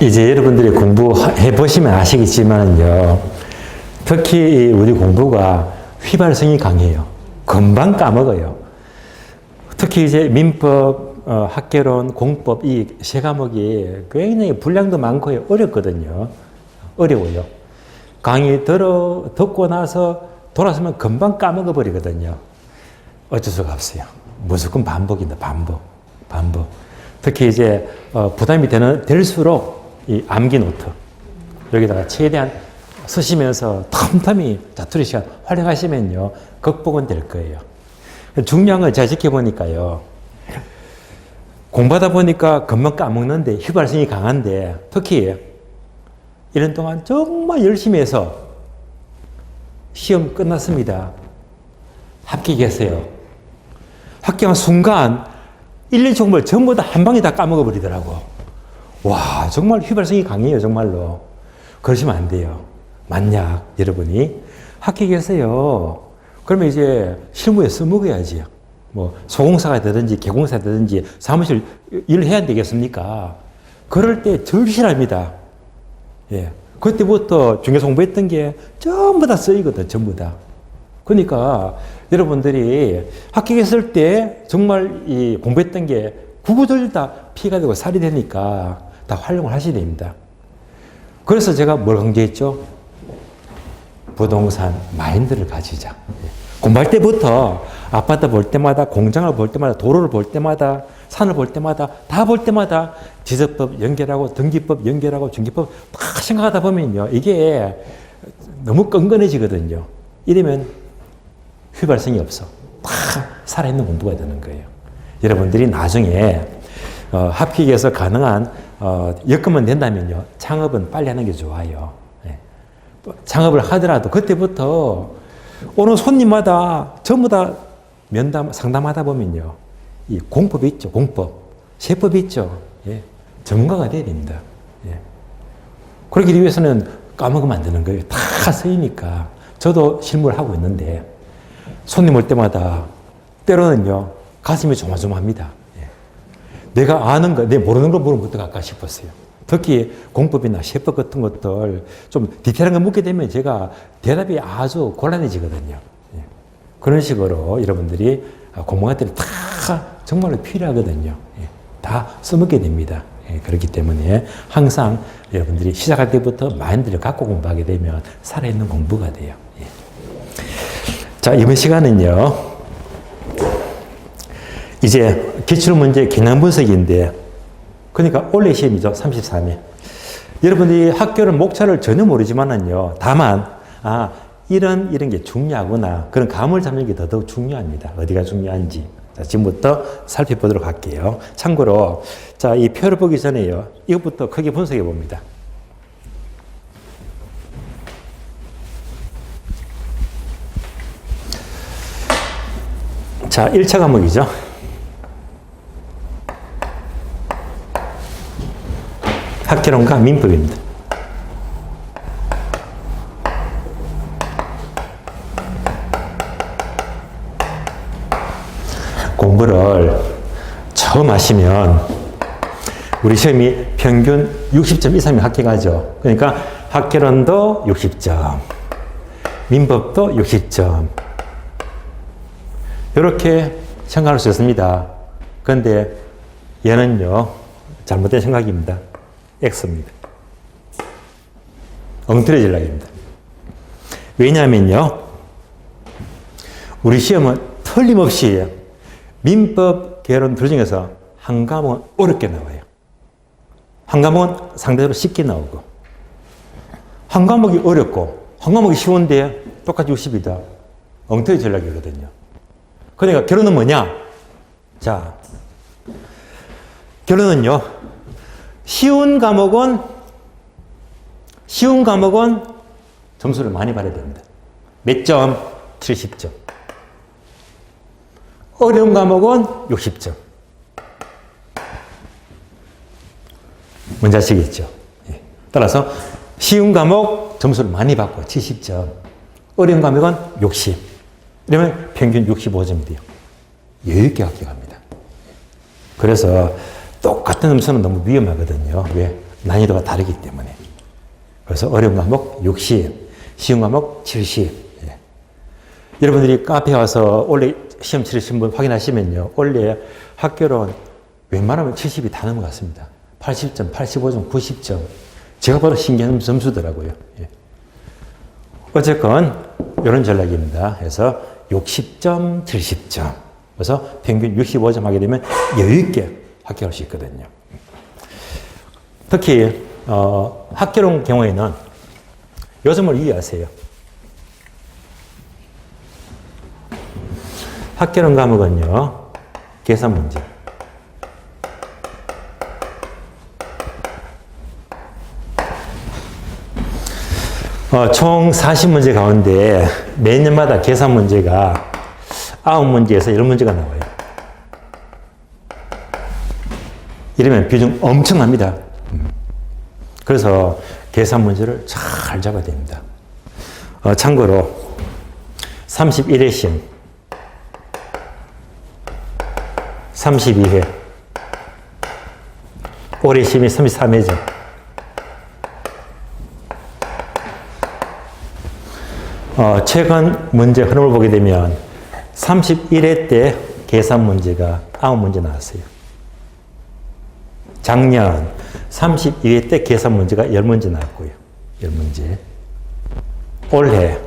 이제 여러분들이 공부해 보시면 아시겠지만요. 특히 우리 공부가 휘발성이 강해요. 금방 까먹어요. 특히 이제 민법, 학개론, 공법 이 세 과목이 굉장히 분량도 많고 어렵거든요. 어려워요. 강의 듣고 나서 돌아서면 금방 까먹어 버리거든요. 어쩔 수가 없어요. 무조건 반복입니다. 반복. 특히 이제 부담이 될수록 이 암기 노트 여기다가 최대한 쓰시면서 텀텀이 자투리 시간 활용하시면요 극복은 될 거예요. 중요한 건 제가 지켜보니까요. 공부하다 보니까 금방 까먹는데 휘발성이 강한데 특히 이런 동안 정말 열심히 해서 시험 끝났습니다. 합격했어요. 합격한 순간 1년 공부를 전부 다 한 방에 다 까먹어 버리더라고. 와, 정말 휘발성이 강해요, 정말로. 그러시면 안 돼요. 만약 여러분이 합격했어요. 그러면 이제 실무에 써먹어야지. 뭐 소공사가 되든지 개공사가 되든지 사무실 일을 해야 되겠습니까? 그럴 때 절실합니다. 예. 그때부터 중요해서 공부했던 게 전부 다 쓰이거든, 전부 다. 그러니까 여러분들이 합격했을 때 정말 이 공부했던 게 구구절절 다 피가 되고 살이 되니까 다 활용을 하셔야 됩니다. 그래서 제가 뭘 강조했죠? 부동산 마인드를 가지자. 공부할 때부터 아파트 볼 때마다, 공장을 볼 때마다, 도로를 볼 때마다, 산을 볼 때마다, 다 볼 때마다 지적법 연결하고 등기법 연결하고 중개법 막 생각하다 보면요. 이게 너무 끈끈해지거든요. 이러면 휘발성이 없어. 막 살아있는 공부가 되는 거예요. 여러분들이 나중에 합격해서 가능한 여건만 된다면요. 창업은 빨리 하는 게 좋아요. 네. 창업을 하더라도 그때부터 오는 손님마다 전부 다 면담, 상담하다 보면요. 이 공법이 있죠. 공법. 세법이 있죠. 예. 전문가가 돼야 됩니다. 예. 그러기 위해서는 까먹으면 안 되는 거예요. 다 쓰이니까. 저도 실무를 하고 있는데 손님 올 때마다 때로는요. 가슴이 조마조마합니다. 예. 내가 아는 거, 내 모르는 거 물으면 어떡할까 싶었어요. 특히 공법이나 세법 같은 것들 좀 디테일한 거 묻게 되면 제가 대답이 아주 곤란해지거든요. 예. 그런 식으로 여러분들이 공부할 때는 다 정말로 필요하거든요. 예. 다 써먹게 됩니다. 예. 그렇기 때문에 항상 여러분들이 시작할 때부터 마인드를 갖고 공부하게 되면 살아있는 공부가 돼요. 예. 자, 이번 시간은요. 이제 기출문제 기능 분석인데 그러니까 원래 시험이죠. 33회. 여러분들이 학교를 목차를 전혀 모르지만은요. 다만 이런 게 중요하구나. 그런 감을 잡는 게 더더욱 중요합니다. 어디가 중요한지. 자, 지금부터 살펴보도록 할게요. 참고로 자, 이 표를 보기 전에요. 이것부터 크게 분석해 봅니다. 자, 1차 과목이죠. 학개론과 민법입니다. 공부를 처음 하시면 우리 시험이 평균 60점 이상이면 합격하죠. 그러니까 학개론도 60점, 민법도 60점. 이렇게 생각할 수 있습니다. 그런데 얘는요, 잘못된 생각입니다. X입니다. 엉터리 전략입니다. 왜냐하면요, 우리 시험은 틀림없이 민법, 개론 둘 중에서 한 과목은 어렵게 나와요. 한 과목은 상대적으로 쉽게 나오고, 한 과목이 어렵고, 한 과목이 쉬운데 똑같이 60이다. 엉터리 전략이거든요. 그러니까 결론은 뭐냐? 자, 결론은요, 쉬운 과목은 점수를 많이 받아야 됩니다. 몇 점? 70점. 어려운 과목은 60점. 뭔지 아시겠죠? 예. 따라서 쉬운 과목 점수를 많이 받고 70점. 어려운 과목은 60. 이러면 평균 65점이 돼요. 여유 있게 합격합니다. 그래서 똑같은 점수는 너무 위험하거든요. 왜? 난이도가 다르기 때문에. 그래서 어려운 과목 60, 쉬운 과목 70. 예. 여러분들이 카페 와서 원래 시험 치르신 분 확인하시면요. 원래 학교론 웬만하면 70이 다 넘어갔습니다. 80점, 85점, 90점. 제가 봐도 신기한 점수더라고요. 예. 어쨌건 이런 전략입니다. 그래서 60점, 70점. 그래서 평균 65점 하게 되면 여유있게 합격할 수 있거든요. 특히 학교론 경우에는 요 점을 이해하세요. 학교론 과목은요. 계산 문제. 총 40문제 가운데 매년마다 계산 문제가 9문제에서 10문제가 나와요. 이러면 비중 엄청납니다. 그래서 계산 문제를 잘 잡아야 됩니다. 참고로 31회 시험, 32회, 올해 시험이 33회죠. 최근 문제 흐름을 보게 되면 31회 때 계산 문제가 9문제 나왔어요. 작년 32회 때 계산 문제가 10문제 나왔고요. 10문제. 올해,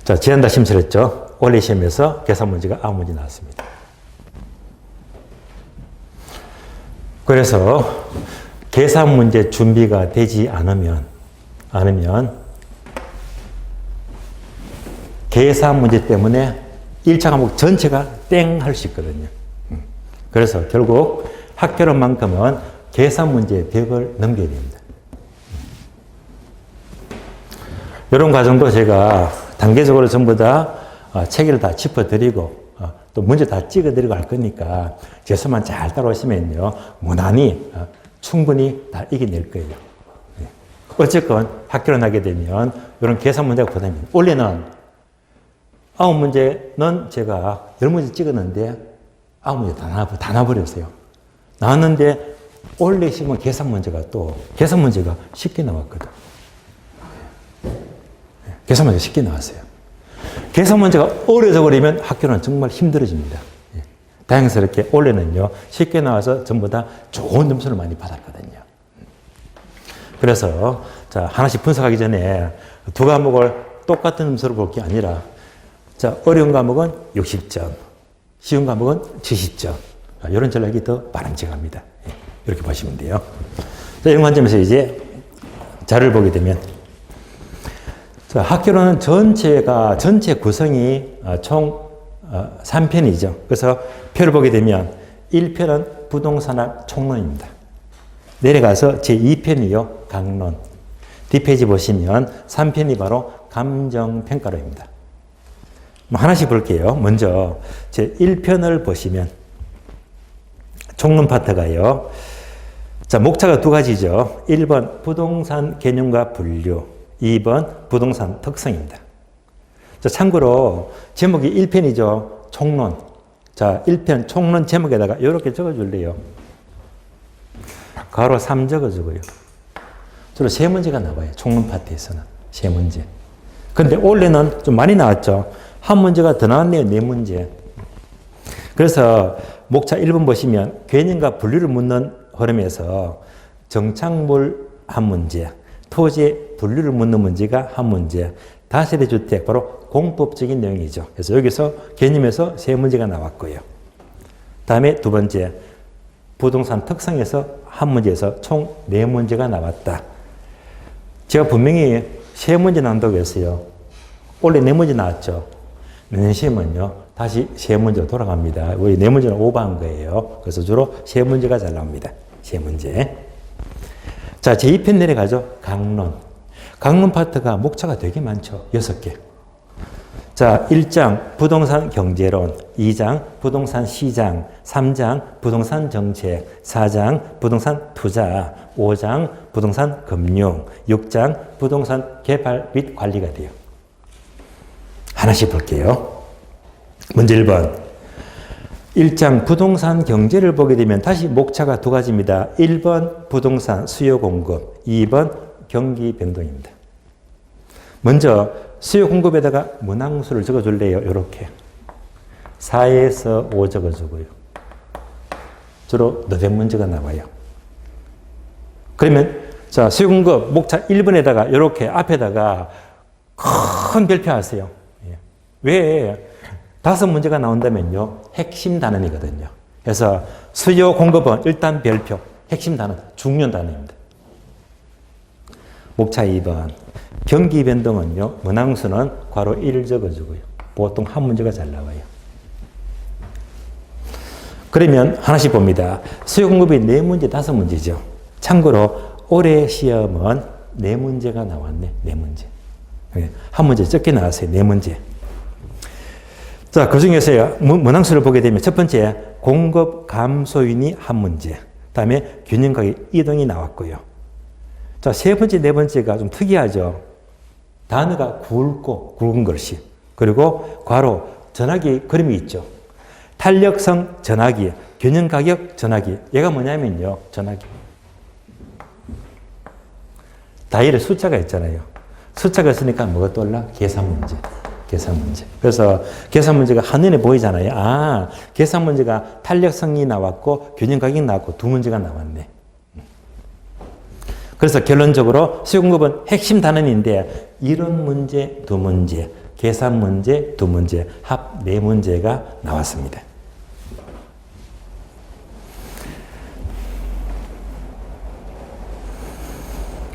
자, 지난달 시험 치렀죠? 올해 시험에서 계산 문제가 9문제 나왔습니다. 그래서 계산 문제 준비가 되지 않으면 계산 문제 때문에 1차 과목 전체가 땡 할 수 있거든요. 그래서 결국 학교론만큼은 계산 문제의 벽을 넘겨야 됩니다. 이런 과정도 제가 단계적으로 전부 다 체계를 다 짚어드리고 또 문제 다 찍어드리고 할 거니까 제 수만 잘 따라오시면요. 무난히 충분히 다 이겨낼 거예요. 어쨌건 학교론 하게 되면 이런 계산 문제가 부담입니다. 원래는 9문제는 제가 10문제 찍었는데 9문제 다 나버렸어요. 나왔는데 원래 시험은 계산 문제가 쉽게 나왔거든. 계산 문제가 쉽게 나왔어요. 계산 문제가 어려져 버리면 학교는 정말 힘들어집니다. 다행스럽게 원래는요, 쉽게 나와서 전부 다 좋은 점수를 많이 받았거든요. 그래서, 자, 하나씩 분석하기 전에 두 과목을 똑같은 점수로 볼 게 아니라, 자, 어려운 과목은 60점, 쉬운 과목은 70점. 이런 전략이 더 바람직합니다. 이렇게 보시면 돼요. 자, 이런 관점에서 이제 자료를 보게 되면, 자, 학교로는 전체 구성이 총 3편이죠. 그래서 표를 보게 되면 1편은 부동산학 총론입니다. 내려가서 제2편이요, 강론. 뒷페이지 보시면 3편이 바로 감정평가로입니다. 하나씩 볼게요. 먼저 제1편을 보시면 총론 파트가요. 자, 목차가 두 가지죠. 1번 부동산 개념과 분류, 2번 부동산 특성입니다. 자, 참고로 제목이 1편이죠. 총론. 자, 1편 총론 제목에다가 이렇게 적어줄래요. 가로 3 적어주고요. 주로 3문제가 나와요. 총론 파트에서는. 3문제. 근데 원래는 좀 많이 나왔죠. 한 문제가 더 나왔네요. 4문제. 그래서 목차 1번 보시면 개념과 분류를 묻는 흐름에서 정착물 한 문제, 토지 분류를 묻는 문제가 한 문제, 다세대 주택, 바로 공법적인 내용이죠. 그래서 여기서 개념에서 3문제가 나왔고요. 다음에 두 번째, 부동산 특성에서 한 문제에서 총 4문제가 나왔다. 제가 분명히 3문제 나온다고 했어요. 원래 4문제 나왔죠. 내년 시험은요, 다시 3문제로 돌아갑니다. 우리 4문제는 오버한 거예요. 그래서 주로 3문제가 잘 나옵니다. 3문제. 자, 제2편 내려가죠. 강론. 강론 파트가 목차가 되게 많죠. 6개. 자, 1장 부동산 경제론, 2장 부동산 시장, 3장 부동산 정책, 4장 부동산 투자, 5장 부동산 금융, 6장 부동산 개발 및 관리가 돼요. 하나씩 볼게요. 먼저 1번. 1장 부동산 경제를 보게 되면 다시 목차가 두 가지입니다. 1번 부동산 수요 공급, 2번 경기 변동입니다. 먼저 수요 공급에다가 문항수를 적어줄래요? 이렇게 4에서 5 적어주고요. 주로 너댓 문제가 나와요. 그러면 자 수요 공급 목차 1번에다가 이렇게 앞에다가 큰 별표하세요. 왜? 5문제가 나온다면요. 핵심 단원이거든요. 그래서 수요 공급은 일단 별표, 핵심 단원, 중요한 단원입니다. 목차 2번. 경기 변동은요. 문항수는 괄호 1 적어주고요. 보통 한 문제가 잘 나와요. 그러면 하나씩 봅니다. 수요 공급이 4문제, 5문제죠. 참고로 올해 시험은 4문제가 나왔네. 4문제. 한 문제 적게 나왔어요. 4문제. 자, 그 중에서요, 문항수를 보게 되면 첫 번째, 공급 감소인이 한 문제. 다음에 균형 가격 이동이 나왔고요. 자, 세 번째, 네 번째가 좀 특이하죠. 단어가 굵은 글씨. 그리고 괄호, 전화기 그림이 있죠. 탄력성 전화기, 균형 가격 전화기. 얘가 뭐냐면요, 전화기. 다이얼에 숫자가 있잖아요. 숫자가 있으니까 뭐가 떠올라? 계산 문제. 계산 문제. 그래서 계산 문제가 한눈에 보이잖아요. 아, 계산 문제가 탄력성이 나왔고 균형 가격이 나왔고 2문제가 나왔네. 그래서 결론적으로 수요 공급은 핵심 단원인데 이론 문제 2문제, 계산 문제 2문제, 합 4문제가 나왔습니다.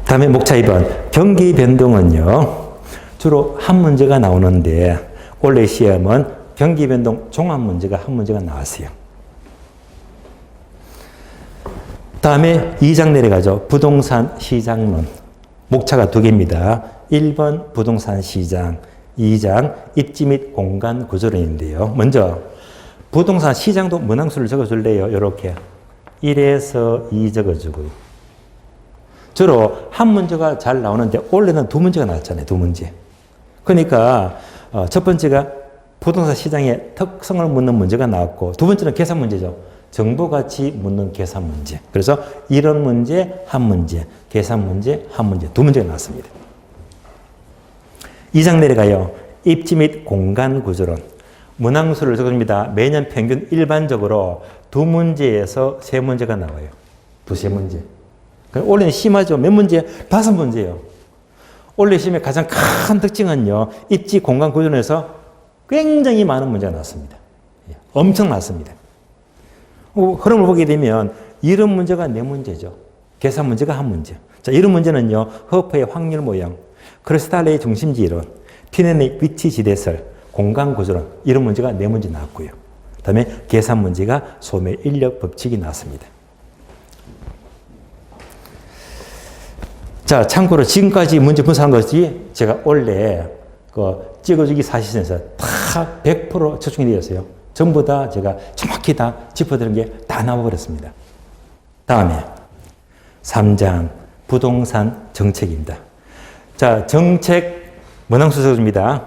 다음에 목차 2번. 경기 변동은요. 주로 한 문제가 나오는데 올해 시험은 경기 변동 종합 문제가 한 문제가 나왔어요. 다음에 2장 내려가죠. 부동산 시장론. 목차가 2개입니다. 1번 부동산 시장, 2장 입지 및 공간 구조론인데요. 먼저 부동산 시장도 문항수를 적어줄래요? 이렇게 1에서 2 적어주고요. 주로 한 문제가 잘 나오는데 올해는 2문제가 나왔잖아요. 2문제. 그러니까 첫 번째가 부동산 시장의 특성을 묻는 문제가 나왔고 두 번째는 계산 문제죠. 정보가치 묻는 계산 문제. 그래서 이론 문제, 한 문제, 계산 문제, 한 문제, 2문제가 나왔습니다. 2장 내려가요. 입지 및 공간 구조론. 문항수를 적어줍니다. 매년 평균 일반적으로 2문제에서 3문제가 나와요. 2-3문제. 올해는 심하죠. 몇 문제? 5문제예요. 올해 시험의 가장 큰 특징은요. 입지 공간 구조론에서 굉장히 많은 문제가 나왔습니다. 엄청 많습니다. 흐름을 보게 되면 이런 문제가 4문제죠. 계산 문제가 1문제. 자, 이런 문제는요. 허프의 확률 모형, 크리스탈의 중심지 이론, 피넨의 위치 지대설, 공간 구조론 이런 문제가 4문제 나왔고요. 그다음에 계산 문제가 소매 인력 법칙이 나왔습니다. 자, 참고로 지금까지 문제 분석한 것이 제가 원래 찍어주기 사실에서 다 100% 적중이 되었어요. 전부 다 제가 정확히 다 짚어드린 게 다 나와버렸습니다. 다음에 3장 부동산 정책입니다. 자, 정책 문항수 적어줍니다.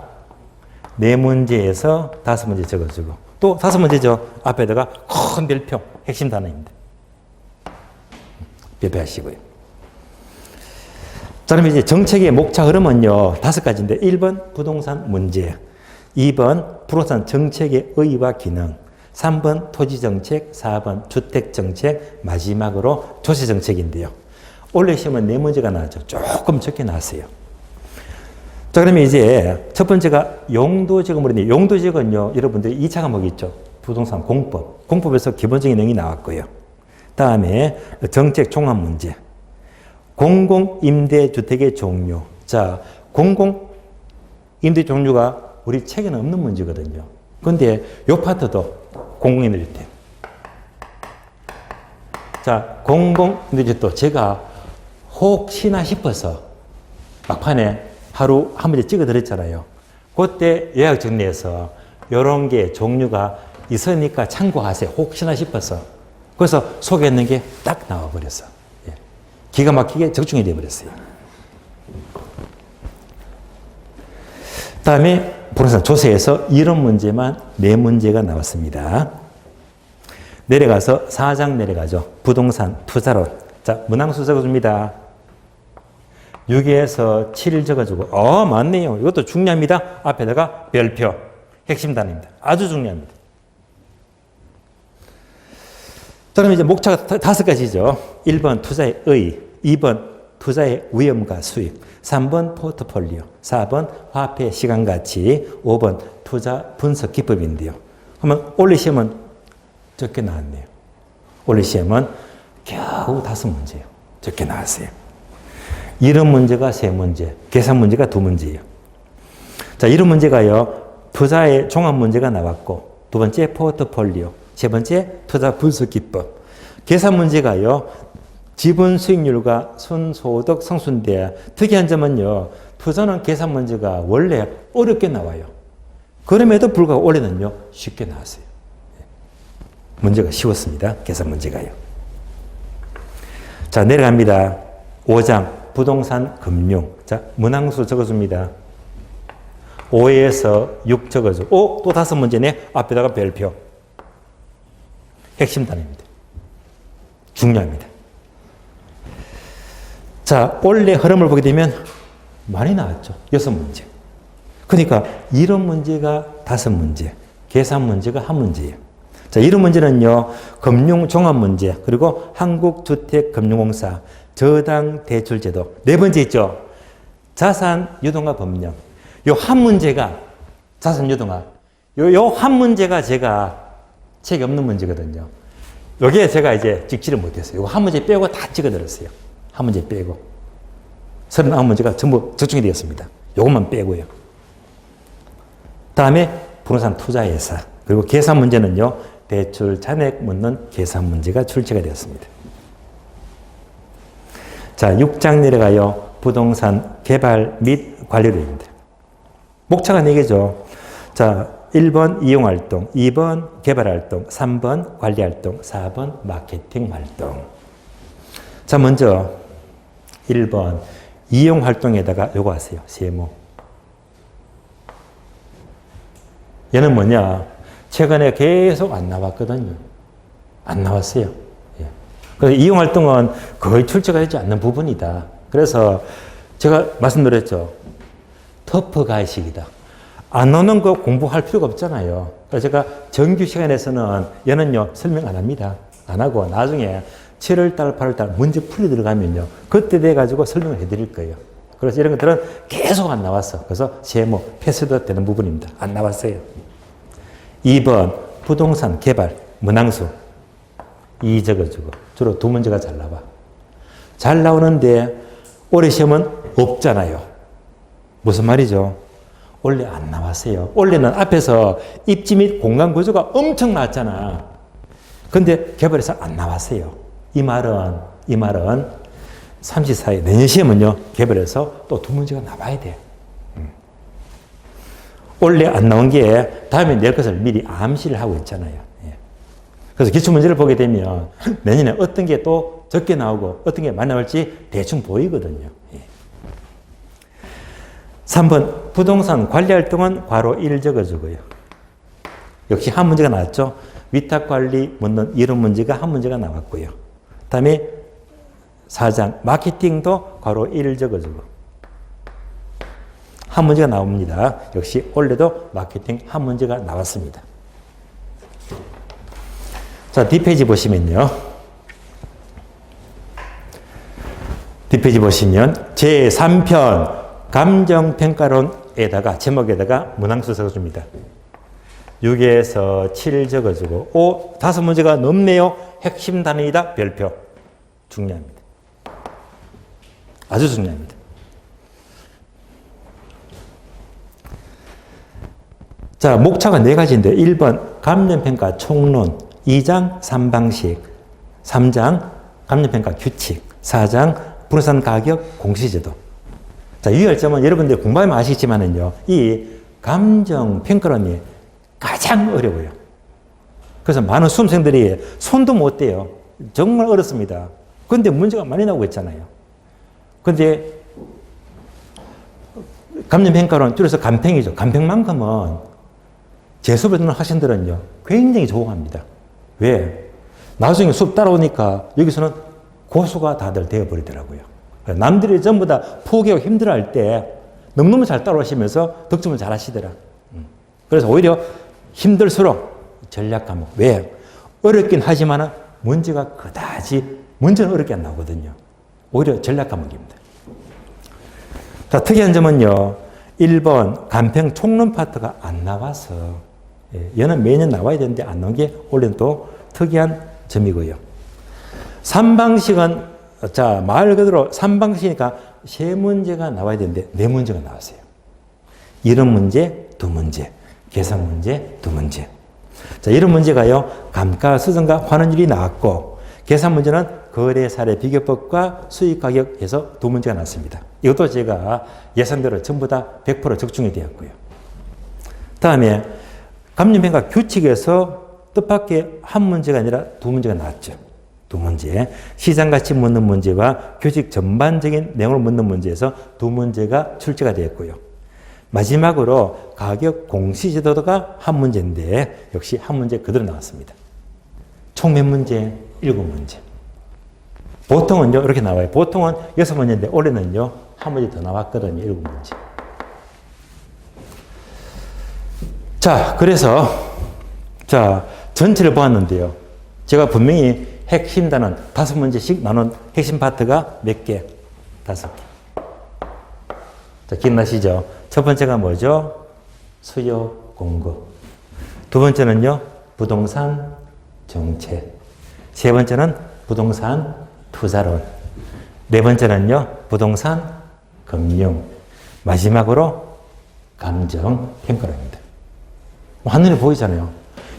4문제에서 5문제 적어주고 또 5문제죠. 앞에다가 큰 별표 핵심 단어입니다. 별표하시고요. 자, 그러면 이제 정책의 목차 흐름은요, 5가지인데, 1번 부동산 문제, 2번 부동산 정책의 의의와 기능, 3번 토지정책, 4번 주택정책, 마지막으로 조세정책인데요. 올해 시험은 4문제가 나왔죠. 조금 적게 나왔어요. 자, 그러면 이제 첫 번째가 용도지역물인데, 용도지역은요, 여러분들이 2차 과목이 있죠. 부동산 공법. 공법에서 기본적인 내용이 나왔고요. 다음에 정책 종합 문제. 공공임대주택의 종류. 자, 공공임대 종류가 우리 책에는 없는 문제거든요. 그런데 이 파트도 공공임대주택. 자, 공공임대주택도 제가 혹시나 싶어서 막판에 하루 한 문제 찍어드렸잖아요. 그때 요약 정리해서 이런 게 종류가 있으니까 참고하세요. 혹시나 싶어서. 그래서 소개했는 게 딱 나와버렸어. 기가 막히게 적중이 되어버렸어요. 다음에 부동산 조세에서 이런 문제만 4문제가 나왔습니다. 내려가서 4장 내려가죠. 부동산 투자론. 자, 문항수 적어줍니다. 6에서 7 적어주고, 맞네요. 이것도 중요합니다. 앞에다가 별표. 핵심 단어입니다. 아주 중요합니다. 자, 그럼 이제 목차가 5가지죠. 1번 투자의 의, 2번 투자의 위험과 수익, 3번 포트폴리오, 4번 화폐 시간 가치, 5번 투자 분석 기법인데요. 그러면 올해 시험은 적게 나왔네요. 올해 시험은 겨우 5문제예요. 적게 나왔어요. 이런 문제가 3문제, 계산 문제가 2문제예요. 자, 이런 문제가요, 투자의 종합 문제가 나왔고, 두 번째 포트폴리오, 세 번째 투자 분석 기법. 계산 문제가요, 지분 수익률과 순소득 성수인데, 특이한 점은요, 투자는 계산 문제가 원래 어렵게 나와요. 그럼에도 불구하고 올해는요, 쉽게 나왔어요. 문제가 쉬웠습니다. 계산 문제가요. 자, 내려갑니다. 5장. 부동산 금융. 자, 문항수 적어줍니다. 5에서 6 적어줘. 또 5문제네. 앞에다가 별표. 핵심 단어입니다. 중요합니다. 자, 원래 흐름을 보게 되면 많이 나왔죠. 6문제. 그러니까 이런 문제가 5문제, 계산 문제가 1문제예요. 자, 이런 문제는요, 금융 종합 문제, 그리고 한국주택금융공사, 저당 대출제도. 4번째 있죠. 자산 유동화 법령. 요 한 문제가 자산 유동화. 요 한 문제가 제가 책이 없는 문제거든요. 여기에 제가 이제 찍지를 못했어요. 요 한 문제 빼고 다 찍어드렸어요. 한 문제 빼고. 39문제가 전부 적중이 되었습니다. 요것만 빼고요. 다음에 부동산 투자회사. 그리고 계산 문제는요, 대출 잔액 묻는 계산 문제가 출제가 되었습니다. 자, 6장 내려가요. 부동산 개발 및 관리료입니다. 목차가 4개죠. 자, 1번 이용활동, 2번 개발활동, 3번 관리활동, 4번 마케팅활동. 자, 먼저 1번 이용활동에다가 요거 하세요. 세모. 얘는 뭐냐? 최근에 계속 안 나왔거든요. 안 나왔어요. 예. 그래서 이용활동은 거의 출제가 되지 않는 부분이다. 그래서 제가 말씀드렸죠. 터프 가이식이다. 안 오는 거 공부할 필요가 없잖아요. 그래서 제가 정규 시간에서는 얘는요, 설명 안 합니다. 안 하고 나중에 7월달, 8월달 문제 풀이 들어가면요, 그때 돼가지고 설명을 해드릴 거예요. 그래서 이런 것들은 계속 안 나왔어. 그래서 세모, 패스도 되는 부분입니다. 안 나왔어요. 2번 부동산 개발, 문항수. 2 적어주고. 주로 2문제가 잘 나와. 잘 나오는데 올해 시험은 없잖아요. 무슨 말이죠? 원래 안 나왔어요. 원래는 앞에서 입지 및 공간 구조가 엄청 나왔잖아. 근데 개발에서 안 나왔어요. 이 말은 34회 내년 시험은요, 개발에서 또 2문제가 나와야 돼. 원래 안 나온 게 다음에 낼 것을 미리 암시를 하고 있잖아요. 예. 그래서 기출문제를 보게 되면 내년에 어떤 게 또 적게 나오고 어떤 게 많이 나올지 대충 보이거든요. 예. 3번 부동산 관리활동은 괄호 1 적어주고요. 역시 한 문제가 나왔죠. 위탁관리 묻는 이런 문제가 한 문제가 나왔고요. 다음에 4장 마케팅도 괄호 1 적어주고. 한 문제가 나옵니다. 역시 올해도 마케팅 한 문제가 나왔습니다. 자, 뒷페이지 보시면요. 뒷페이지 보시면 제3편 감정평가론에다가 제목에다가 문항수 적어줍니다. 6에서 7 적어주고 5문제가 넘네요. 핵심 단어이다. 별표. 중요합니다. 아주 중요합니다. 자, 목차가 4가지인데 1번 감정평가 총론, 2장 3방식, 3장 감정평가 규칙, 4장 부동산 가격 공시제도. 자, 유의할 점은 여러분들 공부하면 아시겠지만은요, 이 감정평가론이 가장 어려워요. 그래서 많은 수험생들이 손도 못 대요. 정말 어렵습니다. 그런데 문제가 많이 나오고 있잖아요. 그런데 감정평가론 줄여서 감평이죠. 감평만큼은 제 수업을 듣는 학생들은요, 굉장히 좋아합니다. 왜? 나중에 수업 따라오니까 여기서는 고수가 다들 되어버리더라고요. 남들이 전부 다 포기하고 힘들어할 때 너무너무 잘 따라오시면서 득점을 잘 하시더라. 그래서 오히려 힘들수록 전략 과목. 왜? 어렵긴 하지만 문제가 그다지 문제는 어렵게 안 나오거든요. 오히려 전략 과목입니다. 자, 특이한 점은요. 1번 간평 총론 파트가 안 나와서 얘는 매년 나와야 되는데 안 나온 게 올해는 또 특이한 점이고요. 3방식은 자, 말 그대로 3방식이니까 3문제가 나와야 되는데 4문제가 나왔어요. 이런 문제 2문제, 계산 문제 2문제. 자, 이런 문제가요. 감가수선과 환원율이 나왔고 계산 문제는 거래 사례 비교법과 수익 가격에서 2문제가 나왔습니다. 이것도 제가 예상대로 전부 다 100% 적중이 되었고요. 다음에 감염평가 규칙에서 뜻밖의 한 문제가 아니라 2문제가 나왔죠. 2문제. 시장가치 묻는 문제와 규칙 전반적인 내용을 묻는 문제에서 2문제가 출제가 되었고요. 마지막으로 가격 공시제도가 한 문제인데 역시 한 문제 그대로 나왔습니다. 총 몇 문제? 7문제. 보통은요 이렇게 나와요. 보통은 6문제인데 올해는요 한 문제 더 나왔거든요. 7문제. 자, 그래서 자 전체를 보았는데요. 제가 분명히 핵심 단원 5문제씩 나눈 핵심 파트가 몇 개? 5개. 자, 기억나시죠? 첫 번째가 뭐죠? 수요 공급. 두 번째는요, 부동산 정책. 세 번째는 부동산 투자론. 네 번째는요, 부동산 금융. 마지막으로 감정 평가론입니다. 한눈에 보이잖아요.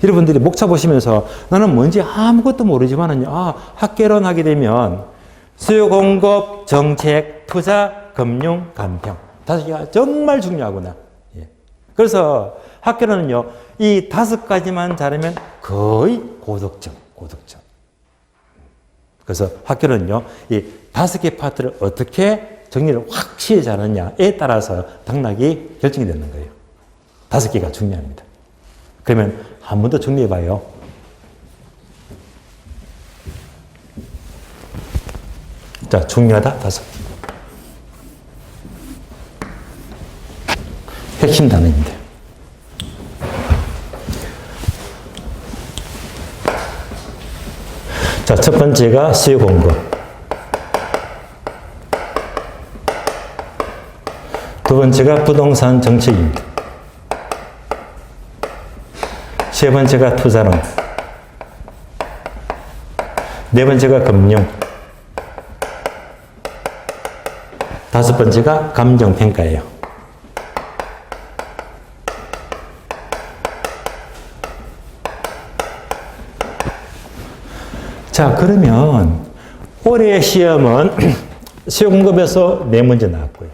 여러분들이 목차 보시면서 나는 뭔지 아무것도 모르지만은요, 학개론 하게 되면 수요 공급, 정책, 투자, 금융, 감평. 5개가 정말 중요하구나. 예. 그래서 학교는요, 이 5가지만 잘하면 거의 고득점. 그래서 학교는요, 이 5개 파트를 어떻게 정리를 확실히 잘하느냐에 따라서 당락이 결정이 되는 거예요. 5개가 중요합니다. 그러면 한 번 더 정리해 봐요. 자, 중요하다 5개. 핵심 단어입니다. 자, 첫 번째가 수요 공급. 두 번째가 부동산 정책입니다. 세 번째가 투자론. 네 번째가 금융. 다섯 번째가 감정평가예요. 자, 그러면 올해 시험은 수요 공급에서 4문제 나왔고요.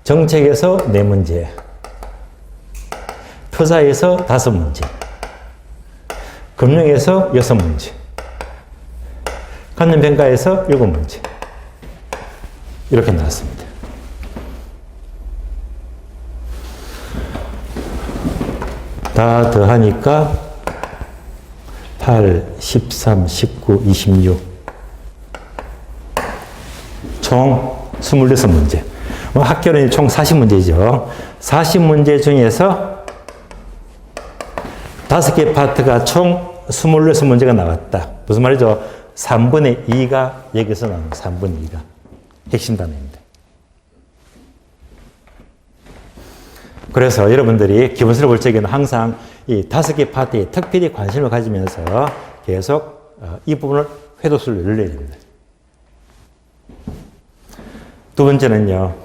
정책에서 4문제. 투자에서 5문제. 금융에서 6문제. 감정평가에서 7문제. 이렇게 나왔습니다. 다 더하니까 8, 13, 19, 26. 총 26문제. 학교는 총 40문제죠. 40문제 중에서 5개 파트가 총 26문제가 나왔다. 무슨 말이죠? 3분의 2가 여기서 나온 3분의 2가. 핵심 단어입니다. 그래서 여러분들이 기본서를 볼 적에는 항상 이 5개 파트에 특별히 관심을 가지면서 계속 이 부분을 회도수를 늘려야 됩니다. 두 번째는요.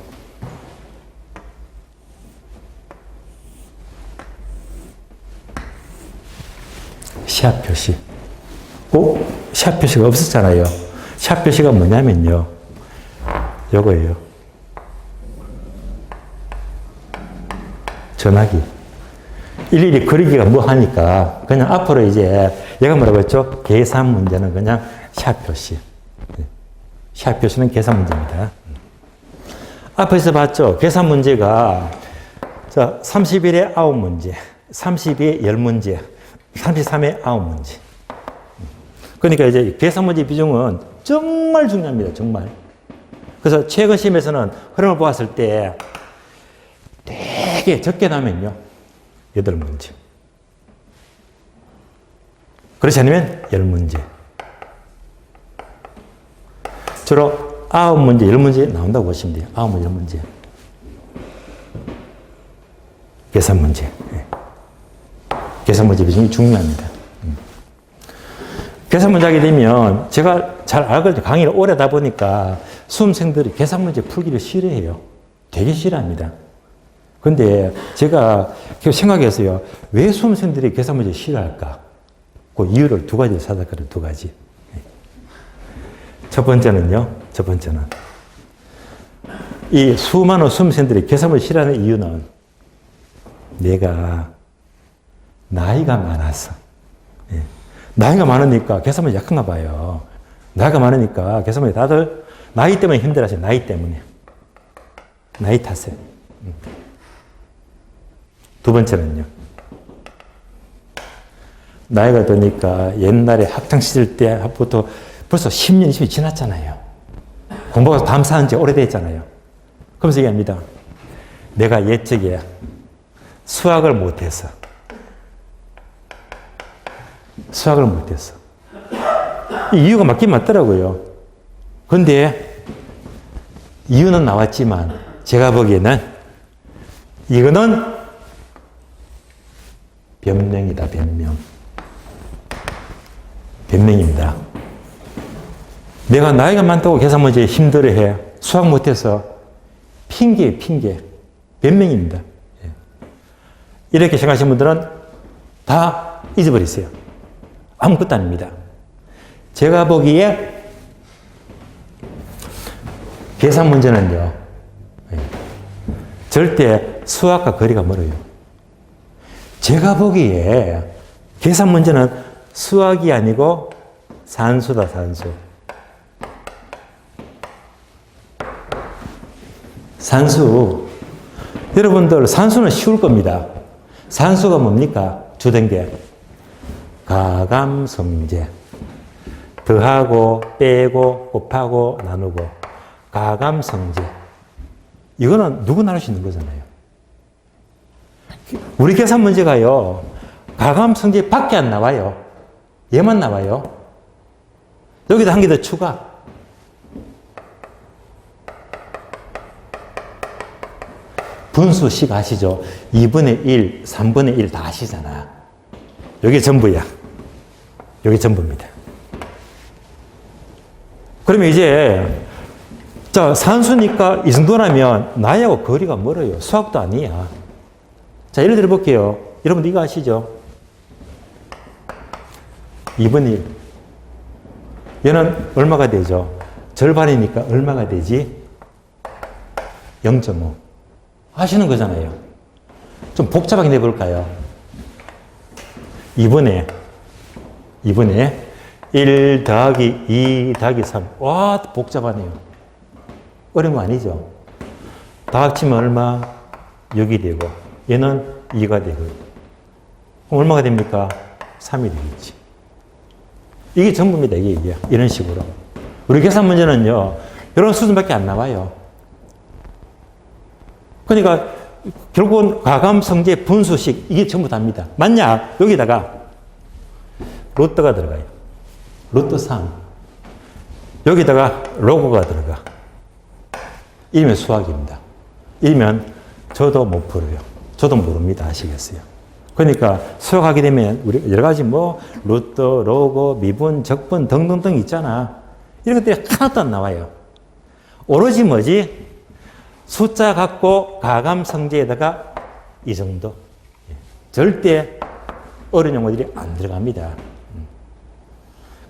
시합 표시. 시합 표시가 없었잖아요. 시합 표시가 뭐냐면요. 요거예요. 전화기. 일일이 그리기가 뭐 하니까 그냥 앞으로 이제 얘가 뭐라고 했죠? 계산 문제는 그냥 시합 표시. 시합 표시는 계산 문제입니다. 앞에서 봤죠? 계산 문제가 자, 31에 9문제, 32에 10문제, 33에 9문제. 그러니까 이제 계산 문제 비중은 정말 중요합니다. 정말. 그래서 최근 시험에서는 흐름을 보았을 때 되게 적게 나면요. 8문제. 그렇지 않으면 10문제. 주로 9문제, 10문제 나온다고 보시면 돼요. 9문제, 10문제. 계산 문제. 네. 계산 문제 비중이 중요합니다. 계산 문제 하게 되면 제가 잘 알거든요. 강의를 오래 하다 보니까 수험생들이 계산 문제 풀기를 싫어해요. 되게 싫어합니다. 근데 제가 생각했어요. 왜 수험생들이 계산 문제 싫어할까? 그 이유를 2가지 찾았거든요. 2가지. 첫 번째는요. 첫 번째는 이 수많은 수험생들이 계산 문제 싫어하는 이유는 내가 나이가 많아서. 나이가 많으니까 계산문제 약한가 봐요. 나이가 많으니까 계산문제 다들 나이 때문에 힘들어하세요. 나이 때문에. 나이 탓에. 2번째는요. 나이가 드니까 옛날에 학창시절 때부터 벌써 10년, 20년 지났잖아요. 공부가 담사한 지 오래됐잖아요. 그러면서 얘기합니다. 내가 옛적에 수학을 못해서. 이 이유가 맞긴 맞더라고요. 근데 이유는 나왔지만 제가 보기에는 이거는 변명이다. 변명. 변명입니다. 내가 나이가 많다고 계산 문제 힘들어해. 수학 못해서 핑계. 변명입니다. 이렇게 생각하시는 분들은 다 잊어버리세요. 아무것도 아닙니다. 제가 보기에 계산 문제는요, 절대 수학과 거리가 멀어요. 제가 보기에 계산 문제는 수학이 아니고 산수다, 산수. 산수. 여러분들 산수는 쉬울 겁니다. 산수가 뭡니까? 주된 게. 가감성제. 더하고, 빼고, 곱하고, 나누고. 가감성제. 이거는 누구나 할 수 있는 거잖아요. 우리 계산 문제가요, 가감성제 밖에 안 나와요. 얘만 나와요. 여기다 한 개 더 추가. 분수식 아시죠? 2분의 1, 3분의 1 다 아시잖아. 여기 전부야. 여기 전부입니다. 그러면 이제, 자, 산수니까 이 정도라면 나하고 거리가 멀어요. 수학도 아니야. 자, 예를 들어 볼게요. 여러분, 이거 아시죠? 2분의 1. 얘는 얼마가 되죠? 절반이니까 얼마가 되지? 0.5. 하시는 거잖아요. 좀 복잡하게 내볼까요? 2분의 1 더하기 2 더하기 3. 와, 복잡하네요. 어려운 거 아니죠? 다 합치면 얼마? 6이 되고, 얘는 2가 되고. 그럼 얼마가 됩니까? 3이 되겠지. 이게 전부입니다. 이게. 이런 식으로. 우리 계산 문제는요, 이런 수준밖에 안 나와요. 그러니까 결국은 가감성제 분수식 이게 전부 다입니다. 만약 여기다가 로또가 들어가요. 로또 3. 여기다가 로고가 들어가. 이러면 수학입니다. 이러면 저도 못 풀어요. 저도 모릅니다. 아시겠어요? 그러니까 수학하게 되면 우리 여러 가지 뭐 로또, 로고, 미분, 적분 등등등 있잖아. 이런 것들이 하나도 안 나와요. 오로지 뭐지? 숫자 갖고 가감성제에다가 이 정도. 절대 어려운 용어들이 안 들어갑니다.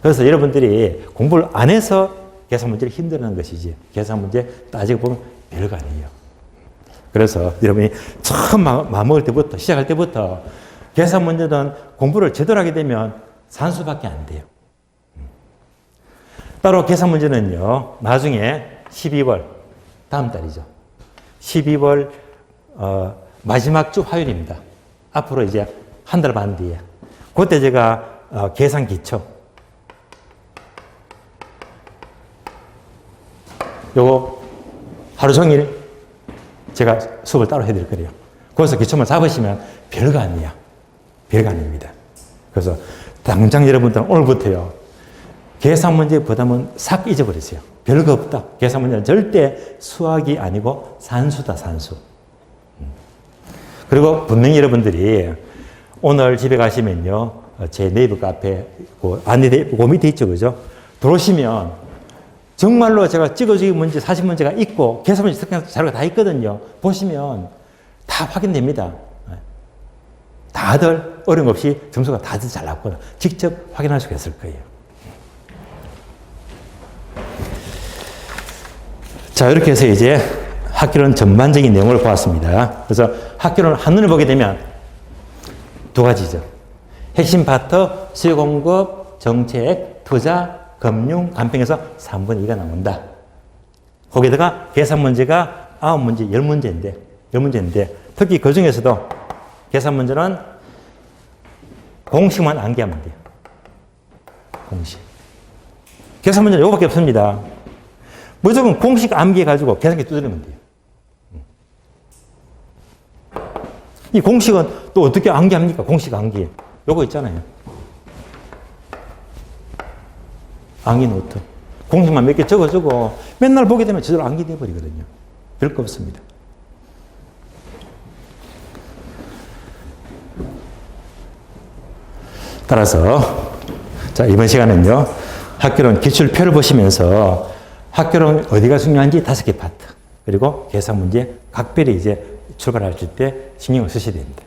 그래서 여러분들이 공부를 안 해서 계산 문제를 힘들어하는 것이지 계산 문제 따지고 보면 별거 아니에요. 그래서 여러분이 처음 마음 먹을 때부터 시작할 때부터 계산 문제는 공부를 제대로 하게 되면 산수밖에 안 돼요. 따로 계산 문제는요. 나중에 12월 다음 달이죠. 12월 마지막 주 화요일입니다. 앞으로 이제 한 달 반 뒤에. 그때 제가 계산 기초 요거 하루 종일 제가 수업을 따로 해드릴 거예요. 거기서 기초만 잡으시면 별거 아니야. 별거 아닙니다. 그래서 당장 여러분들은 오늘부터요. 계산 문제 부담은 싹 잊어버리세요. 별거 없다. 계산 문제는 절대 수학이 아니고 산수다, 산수. 그리고 분명히 여러분들이 오늘 집에 가시면요. 제 네이버 카페 안내 그 밑에 있죠. 그죠? 들어오시면 정말로 제가 찍어주기 문제, 사실 문제가 있고 계산 문제 자료가 다 있거든요. 보시면 다 확인됩니다. 다들 어려움 없이 점수가 다들 잘 나왔거나 직접 확인할 수가 있을 거예요. 자, 이렇게 해서 이제 학교론 전반적인 내용을 보았습니다. 그래서 학교론 한눈에 보게 되면 두 가지죠. 핵심 파트, 수요 공급, 정책, 투자, 금융, 간평에서 3분의 2가 나온다. 거기다가 계산 문제가 9문제, 10문제인데 특히 그 중에서도 계산 문제는 공식만 암기하면 돼요. 공식. 계산 문제는 이거밖에 없습니다. 무조건 공식 암기해가지고 계산기 두드리면 돼요. 이 공식은 또 어떻게 암기합니까? 공식 암기. 요거 있잖아요. 암기 노트. 공식만 몇 개 적어주고 맨날 보게 되면 저절로 암기돼 버리거든요. 별거 없습니다. 따라서 자, 이번 시간은요. 학교론 기출표를 보시면서 학교론 어디가 중요한지 5개 파트. 그리고 계산 문제 각별히 이제 출발하실 때 신경을 쓰셔야 됩니다.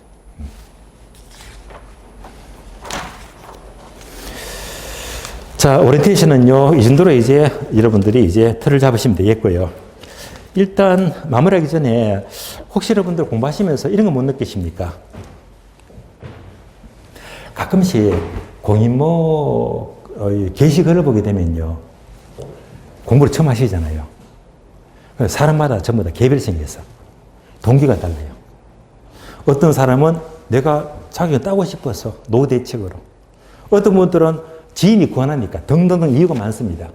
자, 오리엔테이션은요, 이 정도로 이제 여러분들이 이제 틀을 잡으시면 되겠고요. 일단 마무리하기 전에 혹시 여러분들 공부하시면서 이런 거 못 느끼십니까? 가끔씩 공인모 게시글을 보게 되면요, 공부를 처음 하시잖아요. 사람마다 전부 다 개별성이 있어. 동기가 달라요. 어떤 사람은 내가 자격을 따고 싶어서 노대책으로. 어떤 분들은 지인이 권하니까 등등등 이유가 많습니다.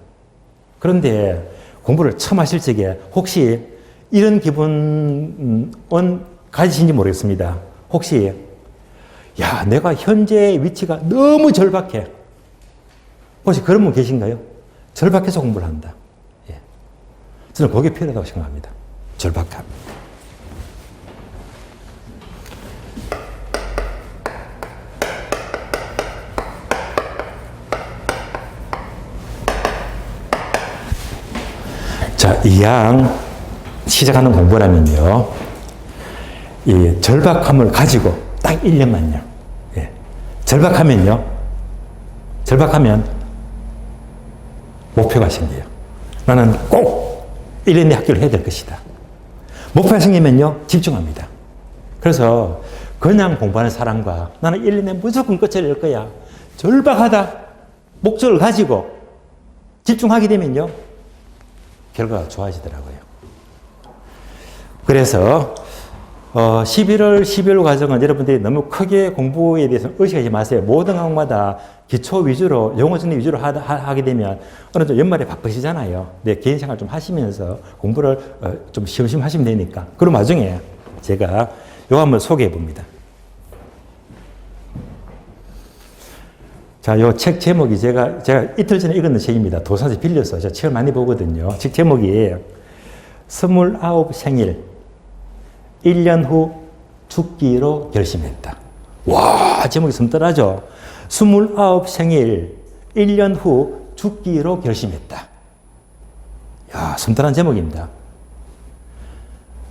그런데 공부를 처음 하실 적에 혹시 이런 기분은 가지신지 모르겠습니다. 혹시 야, 내가 현재 위치가 너무 절박해. 혹시 그런 분 계신가요? 절박해서 공부를 한다. 예. 저는 그게 필요하다고 생각합니다. 절박함. 자, 이왕 시작하는 공부라면요, 이 절박함을 가지고 딱 1년만요. 예. 절박하면 목표가 생겨요. 나는 꼭 1년 내 학교를 해야 될 것이다. 목표가 생기면요, 집중합니다. 그래서 그냥 공부하는 사람과 나는 1년 내 무조건 끝을 낼 거야. 절박하다. 목적을 가지고 집중하게 되면요, 결과가 좋아지더라고요. 그래서 11월, 12월 과정은 여러분들이 너무 크게 공부에 대해서 의식하지 마세요. 모든 과목마다 기초 위주로, 용어 정리 위주로 하게 되면 어느 정도 연말에 바쁘시잖아요. 내 개인 생활 좀 하시면서 공부를 좀 쉬엄쉬엄 하시면 되니까. 그런 와중에 제가 이거 한번 소개해 봅니다. 자, 요 책 제목이 제가 이틀 전에 읽었는 책입니다. 도서관에서 빌려서 제가 책을 많이 보거든요. 책 제목이 29 생일 1년 후 죽기로 결심했다. 와, 제목이 섬뜩하죠? 29 생일 1년 후 죽기로 결심했다. 야, 섬뜩한 제목입니다.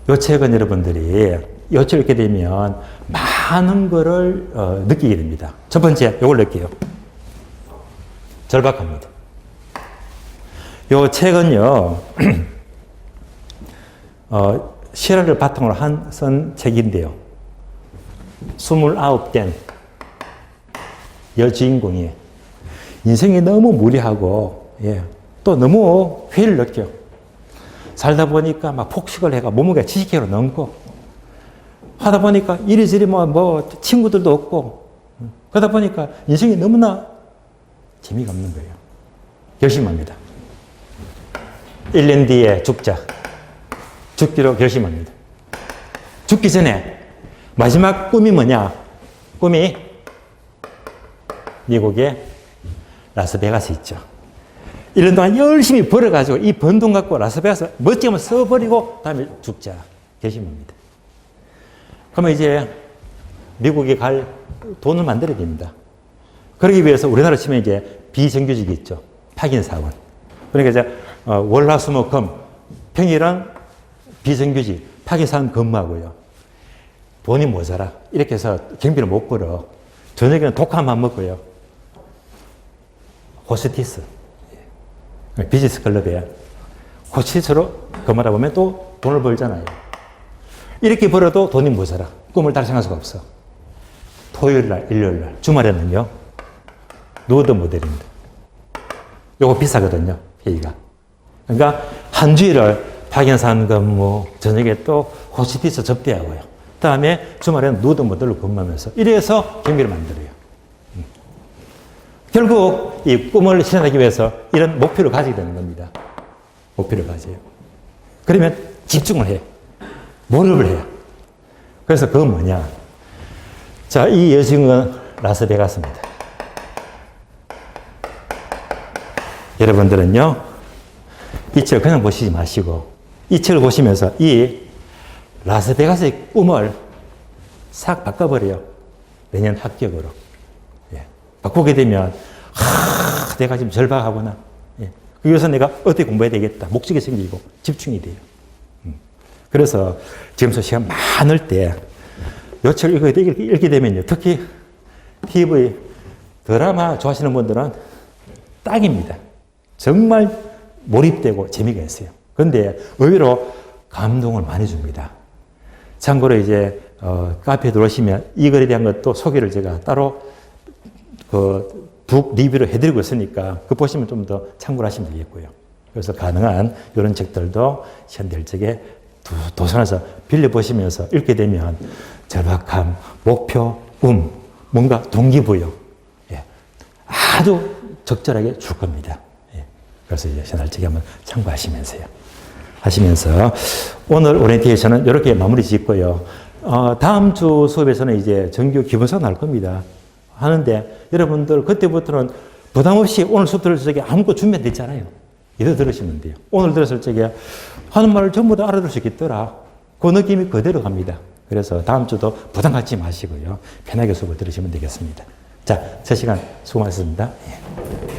이 책은 여러분들이 이 책 읽게 되면 많은 거를 느끼게 됩니다. 첫 번째, 이걸 넣을게요. 절박합니다. 이 책은요, 실화를 바탕으로 쓴 책인데요. 29된 여주인공이 인생이 너무 무리하고, 예, 또 너무 회의를 느껴. 살다 보니까 막 폭식을 해가 몸무게가 70kg 넘고, 하다 보니까 이리저리 뭐 친구들도 없고, 그러다 보니까 인생이 너무나 재미가 없는 거예요. 결심합니다. 1년 뒤에 죽자. 죽기로 결심합니다. 죽기 전에 마지막 꿈이 뭐냐? 꿈이 미국의 라스베가스 있죠. 1년 동안 열심히 벌어가지고 이 번 돈 갖고 라스베가스 멋지게 한번 써버리고 다음에 죽자. 결심합니다. 그러면 이제 미국에 갈 돈을 만들어야 됩니다. 그러기 위해서 우리나라 치면 이제 비정규직이 있죠. 파견사원. 그러니까 이제 월화수목금 평일은 비정규직 파견사원 근무하고요. 돈이 모자라. 이렇게 해서 경비를 못 벌어. 저녁에는 독감만 먹고요. 호스티스. 비즈니스 클럽에 호스티스로 근무하다 보면 또 돈을 벌잖아요. 이렇게 벌어도 돈이 모자라. 꿈을 달성할 수가 없어. 토요일 날, 일요일 날, 주말에는요. 누워도 모델입니다. 요거 비싸거든요. 회의가. 그러니까 한 주일을 파견사원 근무, 저녁에 또 호스티스 접대하고요. 다음에 주말에는 누워도 모델로 근무하면서 이래서 경비를 만들어요. 결국 이 꿈을 실현하기 위해서 이런 목표를 가지게 되는 겁니다. 목표를 가져요. 그러면 집중을 해. 몰입을 해요. 그래서 그건 뭐냐. 자, 이 여성은 라스베가스입니다. 여러분들은요, 이 책을 그냥 보시지 마시고, 이 책을 보시면서 이 라스베가스의 꿈을 싹 바꿔버려요. 내년 합격으로. 예. 바꾸게 되면, 내가 지금 절박하구나. 예. 그래서 내가 어떻게 공부해야 되겠다. 목적이 생기고 집중이 돼요. 그래서 지금서 시간 많을 때, 요 책을 읽게 되면요. 특히 TV, 드라마 좋아하시는 분들은 딱입니다. 정말 몰입되고 재미가 있어요. 그런데 의외로 감동을 많이 줍니다. 참고로 이제 카페에 들어오시면 이 글에 대한 것도 소개를 제가 따로 북 리뷰를 해드리고 있으니까 그거 보시면 좀 더 참고를 하시면 되겠고요. 그래서 가능한 이런 책들도 시간 될 적에 도서관에서 빌려보시면서 읽게 되면 절박함, 목표, 뭔가 동기부여 아주 적절하게 줄 겁니다. 그래서 이제 시간 날 적에 한번 참고하시면서요. 하시면서 오늘 오리엔테이션은 이렇게 마무리 짓고요. 다음 주 수업에서는 이제 정규 기본서 나올 겁니다. 하는데 여러분들 그때부터는 부담 없이 오늘 수업 들을 적에 아무것도 준비됐잖아요. 이대로 들으시면 돼요. 오늘 들었을 적에 하는 말을 전부 다 알아들을 수 있겠더라. 그 느낌이 그대로 갑니다. 그래서 다음 주도 부담 갖지 마시고요. 편하게 수업을 들으시면 되겠습니다. 자, 저 시간 수고 많으셨습니다. 예.